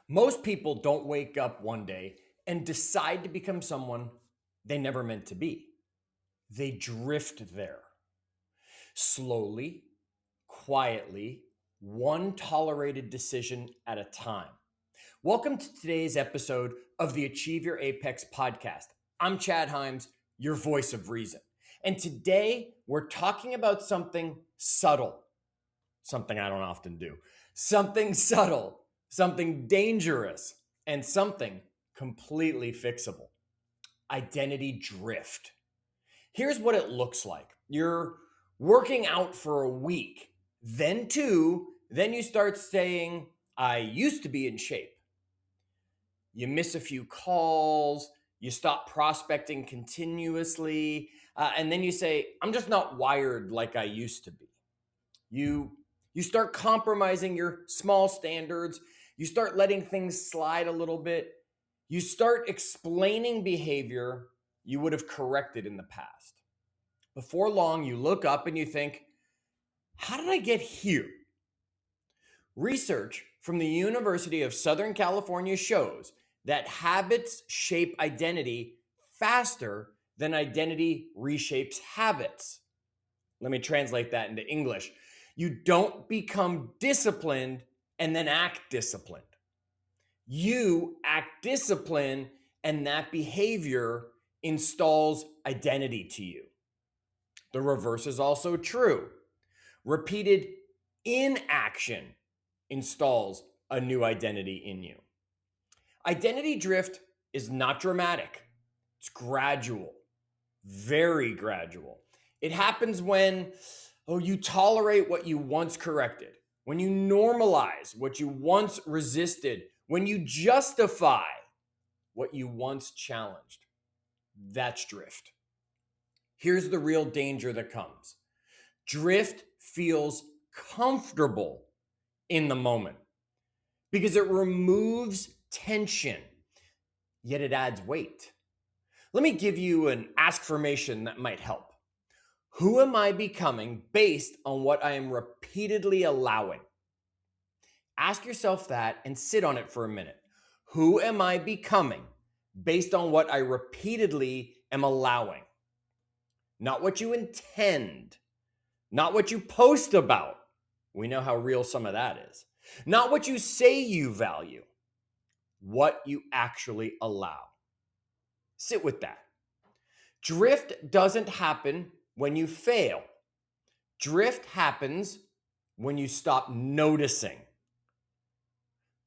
Most people don't wake up one day and decide to become someone they never meant to be. They drift there. Slowly, quietly, one tolerated decision at a time. Welcome to today's episode of the Achieve Your Apex podcast. I'm Chad Hyams, your voice of reason. And today we're talking about something subtle, something I don't often do, something subtle, something dangerous, and something completely fixable: identity drift. Here's what it looks like. You're working out for a week, then two, then you start saying, I used to be in shape. You miss a few calls, you stop prospecting continuously, and then you say, I'm just not wired like I used to be. You start compromising your small standards. You start letting things slide a little bit. You start explaining behavior you would have corrected in the past. Before long, you look up and you think, how did I get here? Research from the University of Southern California shows that habits shape identity faster than identity reshapes habits. Let me translate that into English. You don't become disciplined and then act disciplined. You act disciplined, and that behavior installs identity to you. The reverse is also true. Repeated inaction installs a new identity in you. Identity drift is not dramatic. It's gradual, very gradual. It happens when you tolerate what you once corrected, when you normalize what you once resisted, when you justify what you once challenged. That's drift. Here's the real danger that comes. Drift feels comfortable in the moment because it removes tension, yet it adds weight. Let me give you an askformation that might help. Who am I becoming based on what I am repeatedly allowing? Ask yourself that and sit on it for a minute. Who am I becoming based on what I repeatedly am allowing? Not what you intend, not what you post about. We know how real some of that is. Not what you say you value, what you actually allow. Sit with that. Drift doesn't happen when you fail. Drift happens when you stop noticing.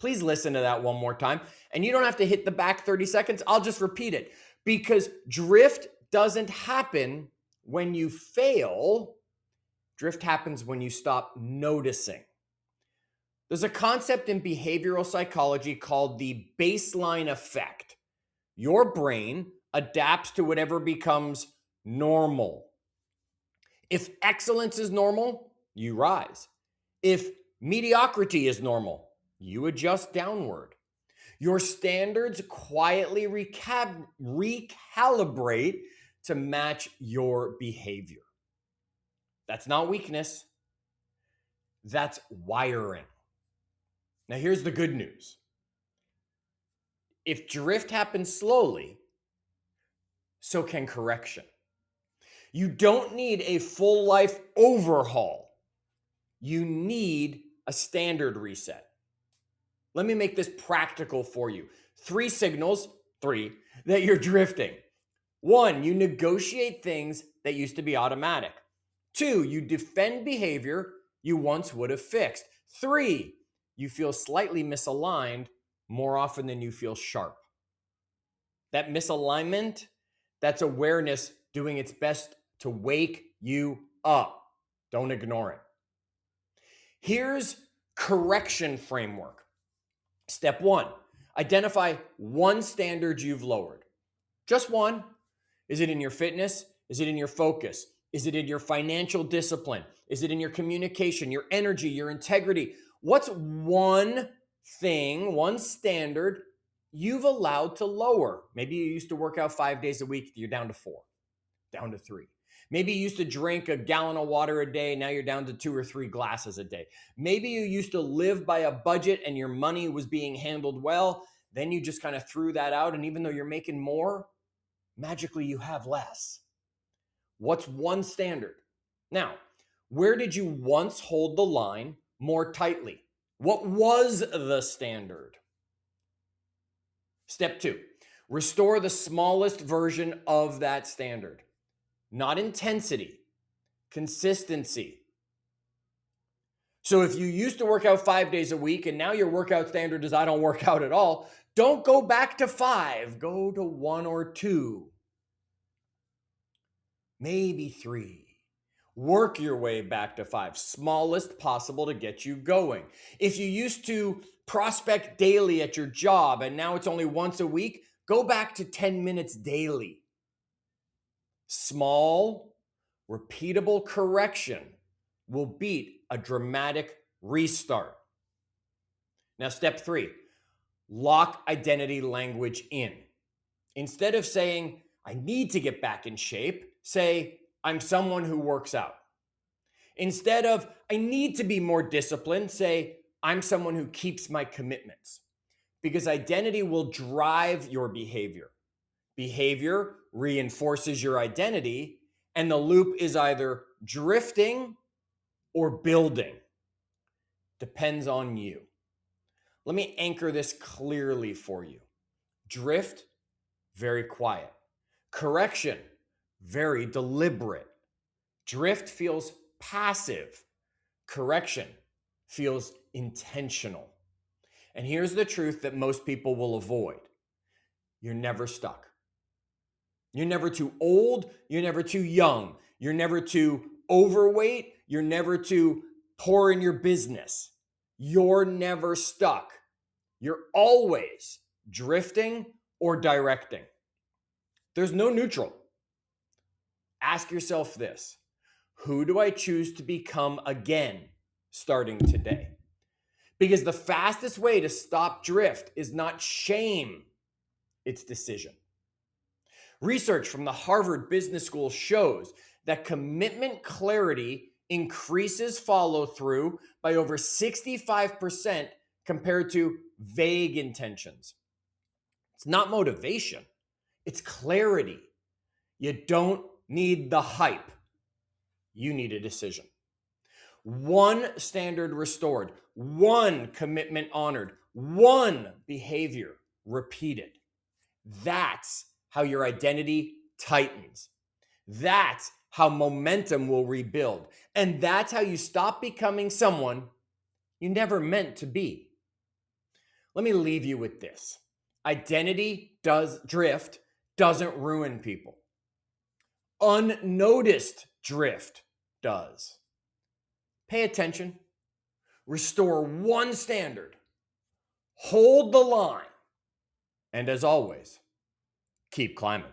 Please listen to that one more time. And you don't have to hit the back 30 seconds. I'll just repeat it. Because drift doesn't happen when you fail. Drift happens when you stop noticing. There's a concept in behavioral psychology called the baseline effect. Your brain adapts to whatever becomes normal. If excellence is normal, you rise. If mediocrity is normal, you adjust downward. Your standards quietly recalibrate to match your behavior. That's not weakness. That's wiring. Now, here's the good news. If drift happens slowly, so can correction. You don't need a full life overhaul. You need a standard reset. Let me make this practical for you. 3 signals, that you're drifting. 1, you negotiate things that used to be automatic. 2, you defend behavior you once would have fixed. 3, you feel slightly misaligned more often than you feel sharp. That misalignment, that's awareness doing its best to wake you up. Don't ignore it. Here's correction framework. Step 1, identify one standard you've lowered. Just one. Is it in your fitness? Is it in your focus? Is it in your financial discipline? Is it in your communication, your energy, your integrity? What's one thing, one standard you've allowed to lower? Maybe you used to work out 5 days a week. You're down to 4, down to 3. Maybe you used to drink a gallon of water a day. Now you're down to 2 or 3 glasses a day. Maybe you used to live by a budget and your money was being handled well. Then you just kind of threw that out. And even though you're making more, magically you have less. What's one standard? Now, where did you once hold the line more tightly? What was the standard? Step 2, restore the smallest version of that standard. Not intensity, consistency. So if you used to work out 5 days a week and now your workout standard is I don't work out at all, don't go back to 5, go to 1 or 2. Maybe 3. Work your way back to 5, smallest possible to get you going. If you used to prospect daily at your job and now it's only once a week, go back to 10 minutes daily. Small, repeatable correction will beat a dramatic restart. Now, step 3, lock identity language in. Instead of saying, I need to get back in shape, say, I'm someone who works out. Instead of, I need to be more disciplined, say, I'm someone who keeps my commitments. Because identity will drive your behavior. Behavior reinforces your identity, and the loop is either drifting or building. Depends on you. Let me anchor this clearly for you. Drift, very quiet. Correction, very deliberate. Drift feels passive. Correction feels intentional. And here's the truth that most people will avoid. You're never stuck. You're never too old. You're never too young. You're never too overweight. You're never too poor in your business. You're never stuck. You're always drifting or directing. There's no neutral. Ask yourself this: who do I choose to become again starting today? Because the fastest way to stop drift is not shame, it's decision. Research from the Harvard Business School shows that commitment clarity increases follow-through by over 65% compared to vague intentions. It's not motivation, it's clarity. You don't need the hype. You need a decision. One standard restored, one commitment honored, one behavior repeated. That's how your identity tightens. That's how momentum will rebuild. And that's how you stop becoming someone you never meant to be. Let me leave you with this. Identity drift doesn't ruin people. Unnoticed drift does. Pay attention. Restore one standard. Hold the line. And as always, keep climbing.